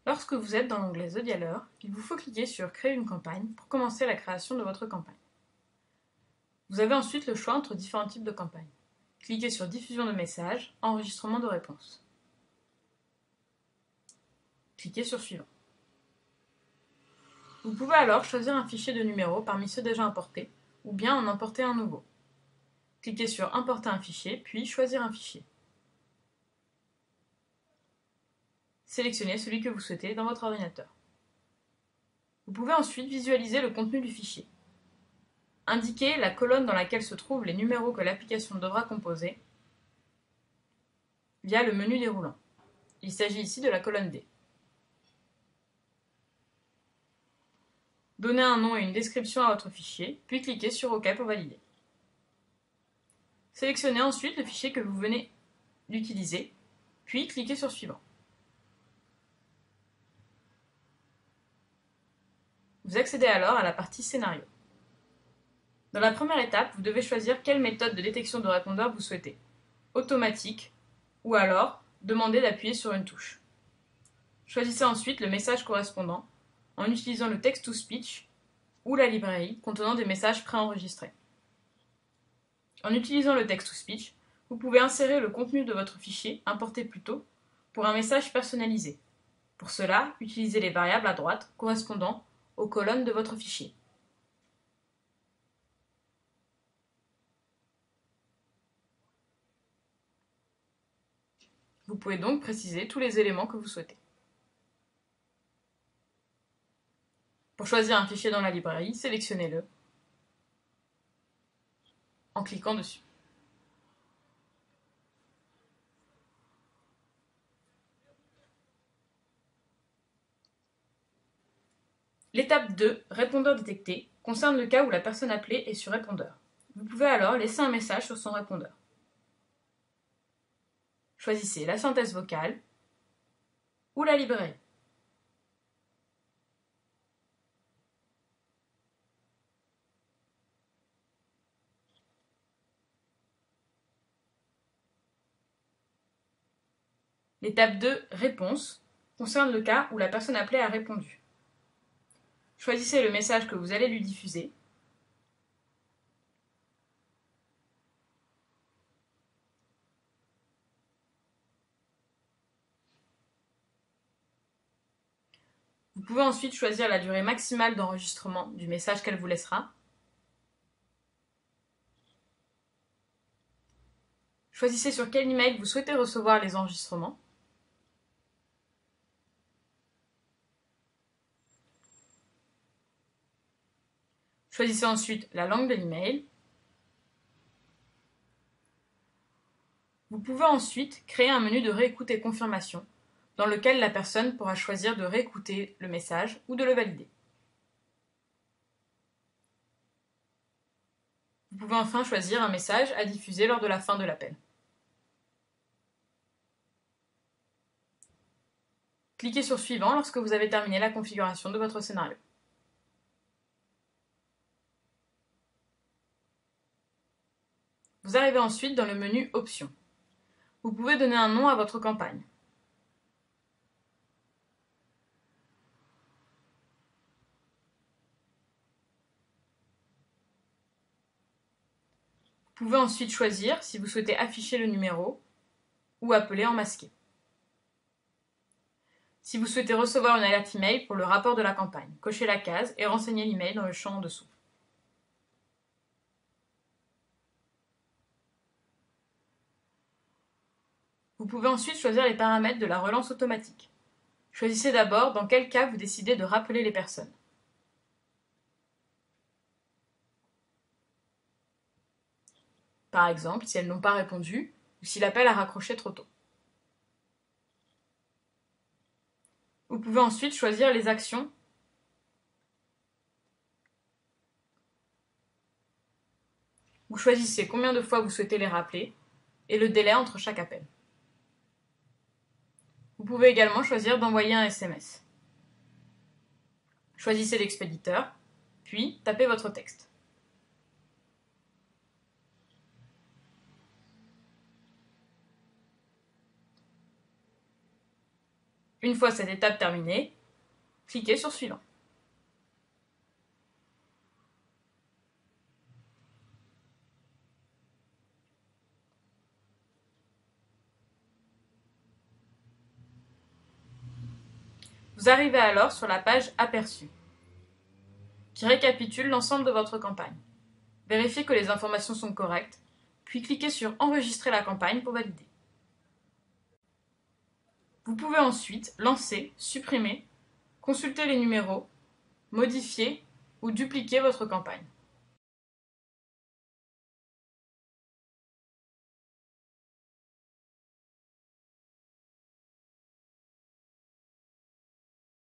Lorsque vous êtes dans l'onglet The Dialer, il vous faut cliquer sur Créer une campagne pour commencer la création de votre campagne. Vous avez ensuite le choix entre différents types de campagnes. Cliquez sur Diffusion de messages, Enregistrement de réponses. Cliquez sur Suivant. Vous pouvez alors choisir un fichier de numéro parmi ceux déjà importés, ou bien en importer un nouveau. Cliquez sur Importer un fichier, puis Choisir un fichier. Sélectionnez celui que vous souhaitez dans votre ordinateur. Vous pouvez ensuite visualiser le contenu du fichier. Indiquez la colonne dans laquelle se trouvent les numéros que l'application devra composer via le menu déroulant. Il s'agit ici de la colonne D. Donnez un nom et une description à votre fichier, puis cliquez sur OK pour valider. Sélectionnez ensuite le fichier que vous venez d'utiliser, puis cliquez sur Suivant. Vous accédez alors à la partie Scénario. Dans la première étape, vous devez choisir quelle méthode de détection de répondeur vous souhaitez. Automatique, ou alors demander d'appuyer sur une touche. Choisissez ensuite le message correspondant en utilisant le text-to-speech ou la librairie contenant des messages préenregistrés. En utilisant le text-to-speech, vous pouvez insérer le contenu de votre fichier importé plus tôt pour un message personnalisé. Pour cela, utilisez les variables à droite correspondant aux colonnes de votre fichier. Vous pouvez donc préciser tous les éléments que vous souhaitez. Pour choisir un fichier dans la librairie, sélectionnez-le en cliquant dessus. L'étape 2, répondeur détecté, concerne le cas où la personne appelée est sur répondeur. Vous pouvez alors laisser un message sur son répondeur. Choisissez la synthèse vocale ou la librairie. L'étape 2, réponse, concerne le cas où la personne appelée a répondu. Choisissez le message que vous allez lui diffuser. Vous pouvez ensuite choisir la durée maximale d'enregistrement du message qu'elle vous laissera. Choisissez sur quel email vous souhaitez recevoir les enregistrements. Choisissez ensuite la langue de l'email. Vous pouvez ensuite créer un menu de réécoute et confirmation dans lequel la personne pourra choisir de réécouter le message ou de le valider. Vous pouvez enfin choisir un message à diffuser lors de la fin de l'appel. Cliquez sur Suivant lorsque vous avez terminé la configuration de votre scénario. Vous arrivez ensuite dans le menu Options. Vous pouvez donner un nom à votre campagne. Vous pouvez ensuite choisir si vous souhaitez afficher le numéro ou appeler en masqué. Si vous souhaitez recevoir une alerte email pour le rapport de la campagne, cochez la case et renseignez l'email dans le champ en dessous. Vous pouvez ensuite choisir les paramètres de la relance automatique. Choisissez d'abord dans quel cas vous décidez de rappeler les personnes. Par exemple, si elles n'ont pas répondu ou si l'appel a raccroché trop tôt. Vous pouvez ensuite choisir les actions Vous choisissez combien de fois vous souhaitez les rappeler et le délai entre chaque appel. Vous pouvez également choisir d'envoyer un SMS. Choisissez l'expéditeur, puis tapez votre texte. Une fois cette étape terminée, cliquez sur Suivant. Vous arrivez alors sur la page Aperçu, qui récapitule l'ensemble de votre campagne. Vérifiez que les informations sont correctes, puis cliquez sur Enregistrer la campagne pour valider. Vous pouvez ensuite lancer, supprimer, consulter les numéros, modifier ou dupliquer votre campagne.